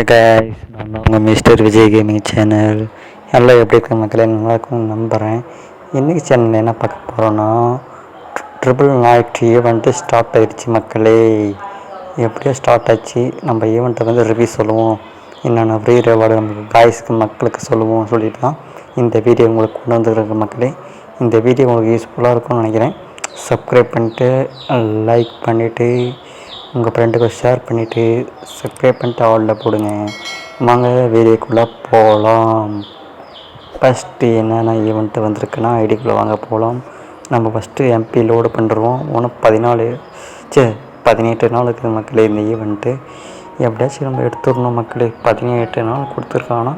Guys, நான் தான் உங்கள் மிஸ்டர் விஜய் கேமிங் சேனல். எல்லாம் எப்படி இருக்க மக்களே? நல்லா இருக்கும்னு நம்புகிறேன். இன்றைக்கி சேனல் என்ன பார்க்க போகிறோன்னா, ட்ரிபிள் நைட் ஈவெண்ட்டு ஸ்டார்ட் ஆகிடுச்சு மக்களே. எப்படியோ ஸ்டார்ட் ஆச்சு. நம்ம ஈவெண்ட்டை ரிவ்யூ சொல்லுவோம், என்னென்ன ஃப்ரீ ரிவார்டு நம்ம காய்ஸ்க்கு மக்களுக்கு சொல்லுவோம் சொல்லிட்டு தான் இந்த வீடியோ உங்களுக்கு கொண்டு வந்துருக்க மக்களே. இந்த வீடியோ உங்களுக்கு யூஸ்ஃபுல்லாக இருக்கும்னு நினைக்கிறேன். சப்ஸ்கிரைப் பண்ணிட்டு லைக் பண்ணிவிட்டு உங்கள் ஃப்ரெண்டுக்கு ஷேர் பண்ணிவிட்டு சப்ஸ்கிரைப் பண்ணிட்டு ஆலில் போடுங்க. வாங்க வீடியோக்குள்ளே போகலாம். ஃபஸ்ட்டு என்னென்ன ஈவெண்ட்டு வந்திருக்குன்னா ஐடிக்குள்ளே வாங்க போகலாம். நம்ம ஃபஸ்ட்டு எம்பி லோடு பண்ணுறோம். 18 நாள் இருக்குது மக்களே இந்த ஈவெண்ட்டு. எப்படியாச்சும் நம்ம எடுத்துடணும் மக்களே. 18 நாள் கொடுத்துருக்காங்கன்னா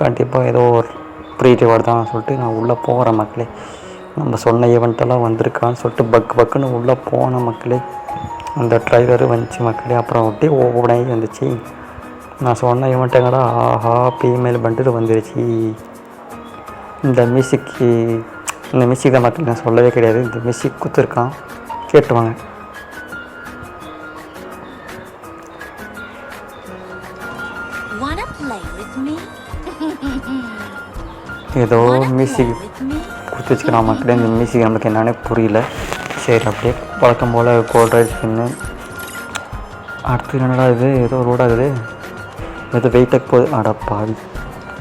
கண்டிப்பாக ஏதோ ஒரு ஃப்ரீ ரிவார்டு தான் சொல்லிட்டு நான் உள்ளே போகிறேன் மக்களே. நம்ம சொன்ன ஈவெண்ட்டெல்லாம் வந்திருக்கான்னு சொல்லிட்டு பக்குன்னு உள்ளே போன மக்களே. அந்த ட்ரைலரு வந்துச்சு மக்களே. அப்புறம் அப்படியே ஓப்பனாகி வந்துச்சு. நான் சொன்ன ஈவெண்ட்டுங்கடா, ஆஹா ஃபீமேல் பண்டில் வந்துருச்சு. இந்த மியூசிக் தான் மக்கள் நான் சொல்லவே கிடையாது. இந்த மியூசிக் கொடுத்துருக்கான், கேட்டுவாங்க. ஏதோ மியூசிக் கொடுத்து வச்சுக்கிறான் மக்களே. இந்த மியூசிக் நம்மளுக்கு என்னன்னே புரியல. சரி, அப்படியே பழக்கம் போல் கோல்ட் ரைஸ் பின்னு. அடுத்து என்னடா இது, ஏதோ ரோடாகுது, ஏதோ வெயிட்டாக போகுது. பாவி,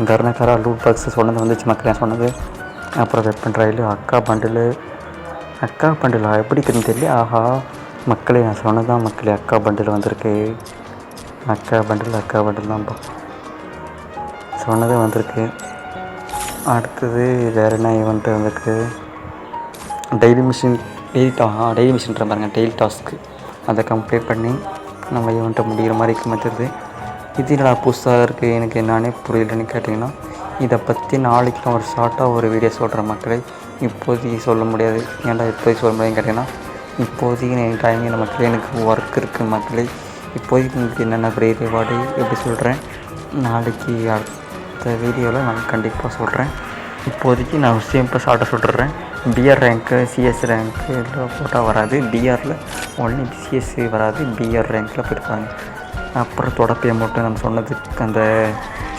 கர்ணக்காரா லூட் பாக்ஸ் சொன்னது வந்துச்சு மக்களே சொன்னது. அப்புறம் வெப்பன் ட்ரைலு, அக்கா பண்டிலா எப்படி இருக்குன்னு தெரியல. ஆஹா மக்களே, நான் சொன்னதான் மக்களே, அக்கா பண்டில் வந்திருக்கு. அக்கா பண்டில் தான்ப்பா சொன்னதே வந்திருக்கு. அடுத்தது வேறு என்ன ஈவெண்ட்டு வந்திருக்கு? டெய்லி மிஷின்ற பாருங்க, டெய்லி டாஸ்க்கு. அதை கம்ப்ளீட் பண்ணி நம்ம ஈவெண்ட்டை முடிகிற மாதிரி மாற்றுறது. இது என்னடா புதுசாக இருக்குது, எனக்கு என்னானே புரியலன்னு கேட்டிங்கன்னா, இதை பற்றி நாளைக்கு நான் ஒரு ஷார்ட்டாக ஒரு வீடியோ சொல்கிறேன் மக்களே. இப்போதைக்கு சொல்ல முடியாது. ஏன்டா இப்போதைக்கு சொல்ல முடியாதுன்னு கேட்டிங்கன்னா, இப்போதைக்கு டைமில் மக்களே எனக்கு ஒர்க் இருக்குது மக்களே. இப்போதைக்கு உங்களுக்கு என்னென்ன ஃப்ரீ ரிவார்டு எப்படி சொல்கிறேன், நாளைக்கு அடுத்த வீடியோவில் நான் கண்டிப்பாக சொல்கிறேன். இப்போதைக்கு நான் சிம்பிள் ஷார்ட்டாக சொல்லிடுறேன். பிஆர் ரேங்க்கு, சிஎஸ் ரேங்க்கு எல்லாம் போட்டால் வராது. பிஆரில் ஒன்லி சிஎஸ் வராது, பிஆர் ரேங்க்கில் போயிருக்காங்க. அப்புறம் தொடப்பையை மட்டும் நம்ம சொன்னதுக்கு அந்த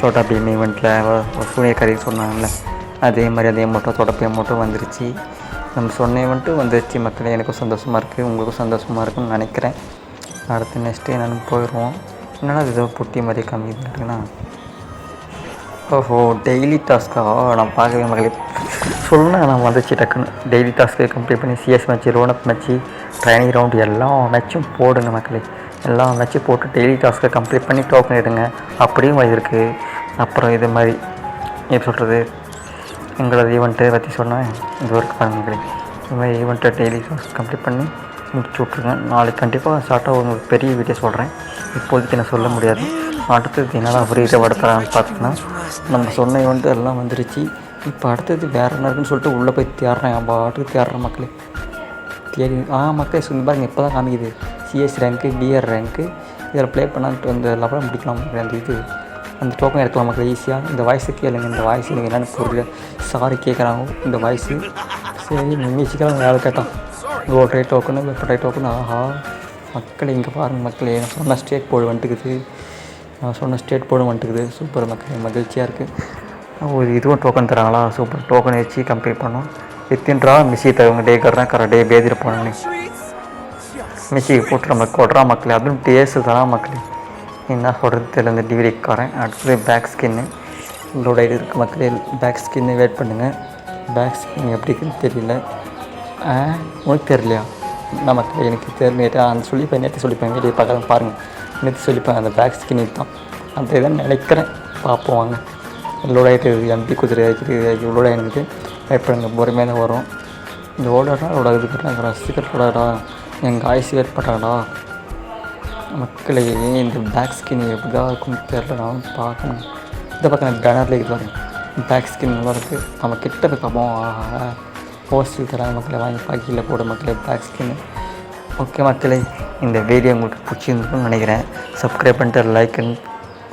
சோட்டா பீம் ஈவெண்ட்டில் சூரியக்காரி சொன்னாங்கல்ல, அதே மட்டும் தொடப்பையை மட்டும் வந்துருச்சு. நம்ம சொன்ன ஈவெண்ட்டு வந்துருச்சு மக்களே. எனக்கும் சந்தோஷமாக இருக்குது, உங்களுக்கும் சந்தோஷமாக இருக்குன்னு நினைக்கிறேன். அடுத்து நெக்ஸ்ட்டு என்னென்னு போயிடுவோம். என்னென்னா ஏதோ புட்டி மாதிரி காமிக்குதுன்னா, ஓஹோ டெய்லி டாஸ்க்காக நான் பார்க்கவே மக்களே. சொல்லணும் நான் வந்துச்சு டக்குன்னு. டெய்லி டாஸ்க்கு கம்ப்ளீட் பண்ணி சிஎஸ் மேட்ச்சு, ரோனப் மேட்ச்சு, ட்ரைனிங் ரவுண்டு எல்லா மேட்சும் போடுங்க மக்களே. எல்லா மேட்சும் போட்டு டெய்லி டாஸ்க்கை கம்ப்ளீட் பண்ணி டோக்கன் எடுங்க. அப்படியும் இருக்குது. அப்புறம் இது மாதிரி எப்படி சொல்கிறது, எங்களோட ஈவெண்ட்டை பற்றி சொன்னேன். இது ஒர்க் பண்ண மக்களே. இது மாதிரி ஈவெண்ட்டை டெய்லி டாஸ்க் கம்ப்ளீட் பண்ணி முடிச்சு விட்ருங்க. நாளைக்கு கண்டிப்பாக ஷார்ட்டாக உங்களுக்கு பெரிய வீடியோ சொல்கிறேன். இப்போதைக்கு நான் சொல்ல முடியாது. அடுத்தது என்னெல்லாம் ஃப்ரீ ரிவார்டு தரான்னு பார்த்தீங்கன்னா, நம்ம சொன்ன ஈவெண்ட்டு எல்லாம் வந்துருச்சு. இப்போ அடுத்தது வேறு என்ன இருக்குன்னு சொல்லிட்டு உள்ளே போய் தேடுறேன். பாட்டுக்கு தேடுறேன் மக்களே. தேடி மக்களே சொல்லி பாருங்க, இப்போ தான் காமிக்குது சிஎஸ் ரேங்க்கு, பிஆர் ரேங்க்கு. இதில் ப்ளே பண்ணான்ட்டு வந்து எல்லாம் முடிக்கலாம் மக்களே. அந்த டோக்கன் எடுக்கலாம் மக்களே ஈஸியாக. இந்த வாய்ஸு கேளுங்க, இந்த வாய்ஸ் எனக்கு என்னென்னு புரியல. சாரி கேட்குறாங்க இந்த வாய்ஸு. சரி மியூசிக்கெல்லாம் வேலை கேட்டான். Gold royale token, weapon royale token. ஆஹா மக்களே, இங்கே பாருங்கள் மக்களே, நான் சொன்ன ஸ்டேட் போர்டு வந்துட்டுக்குது. சூப்பர் மக்களே, மகிழ்ச்சியாக இருக்குது. ஒரு இதுவும் டோக்கன் தராங்களா, சூப்பர். டோக்கன் வச்சு கம்ப்ளீட் பண்ணோம். வித்தின்றா மிஷி தருவங்க. டே கரடே பேதிர போனோன்னே மிஷிக்கு போட்டு நம்ம கொடுறா மக்களே. அதுவும் டேஸ்ட்டு தரா மக்களே. என்ன சொல்கிறது தெரியல இந்த டிவிடிக்காரன். அடுத்தது பேக் ஸ்கின்னு லோட் ஆகிட்டு இருக்குது மக்களே. பேக் ஸ்கின்னு வெயிட் பண்ணுங்கள். பேக் ஸ்கின் எப்படி இருக்குன்னு தெரியல. உனக்கு தெரியலையா? மக்களே எனக்கு தெரியல. அந்த சொல்லிப்பேன், நேற்று சொல்லிப்பேன், வீடியோ பார்க்காத பாருங்கள். நேற்று சொல்லிப்பேன் அந்த பேக் ஸ்கின் தான் அந்த இதான் நினைக்கிறேன். பார்ப்போம் வாங்க. லோட் ஆகிட்டு எம்பி குதிரை லோட் ஆகிடுது. வெயிட் பண்ணுங்க, பொறுமையாக தான் வரும். இந்த லோட் ஆகுது. சீக்கிரம் லோடாடா, எங்கள் ஆய்ஸ் வெயிட் பண்ணுறாடா மக்களே. இந்த பேக் ஸ்கின் எப்படி தான் இருக்குன்னு தெரியல, நான் பார்க்கணும். இந்த பக்கம் பேனரில் இருக்குது பேக் ஸ்கின் நல்லா இருக்குது. நம்ம கிட்ட போய் பார்ப்போம். போஸ்டில் தராங்க மக்களை, வாங்கி பாக்கியில் போட மக்களே பேக் ஸ்கின்னு. ஓகே மக்களே, இந்த வீடியோ உங்களுக்கு பிடிச்சிருந்துன்னு நினைக்கிறேன். சப்ஸ்கிரைப் பண்ணிட்டு லைக் அண்ட்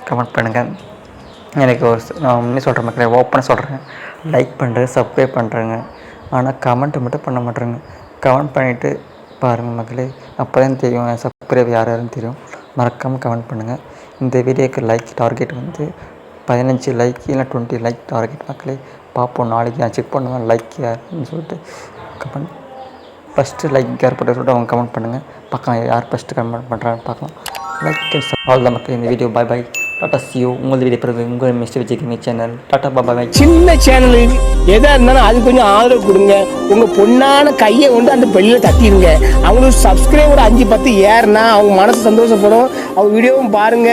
கமெண்ட் பண்ணுங்கள். எனக்கு நான் முன்னே சொல்கிறேன் மக்களே, ஓப்பனாக சொல்கிறேன், லைக் பண்ணுறேன், சப்ஸ்கிரைப் பண்ணுறேங்க. ஆனால் கமெண்ட்டு மட்டும் பண்ண மாட்டேறேங்க. கமெண்ட் பண்ணிவிட்டு பாருங்கள் மக்களே, அப்போ தான் தெரியும் சப்ஸ்கிரைப் யாருன்னு தெரியும். மறக்காமல் கமெண்ட் பண்ணுங்கள். இந்த வீடியோக்கு லைக் டார்கெட் வந்து 15 லைக் இல்லை 20 லைக் டார்கெட் மக்களே. பார்ப்போம், நாளைக்கு நான் செக் பண்ணுவேன் லைக் யாருன்னு சொல்லிட்டு. கமெண்ட் ஃபஸ்ட்டு லைக் யார் போட்டு சொல்லிட்டு அவங்க கமெண்ட் பண்ணுங்கள். பார்க்கலாம் யார் ஃபஸ்ட்டு கமெண்ட் பண்ணுறாங்கன்னு பார்க்கலாம். லைக் அவ்வளோதான் மக்கள் இந்த வீடியோ. பாய் பாய், டாட்டா சியூ. உங்கள் வீடியோ பிறகு உங்கள் மிஸ்டர் விஜய் சேனல். டாட்டா பாய் பாய். சின்ன சேனல் எதா இருந்தாலும் அது கொஞ்சம் ஆதரவு கொடுங்க. உங்க பொண்ணான கையை கொண்டு அந்த பெல்லில் தட்டிடுங்க. அவங்களுக்கு சப்ஸ்கிரைபர் 5-10 ஏறுனா அவங்க மனசு சந்தோஷப்படும். அவங்க வீடியோவும் பாருங்க.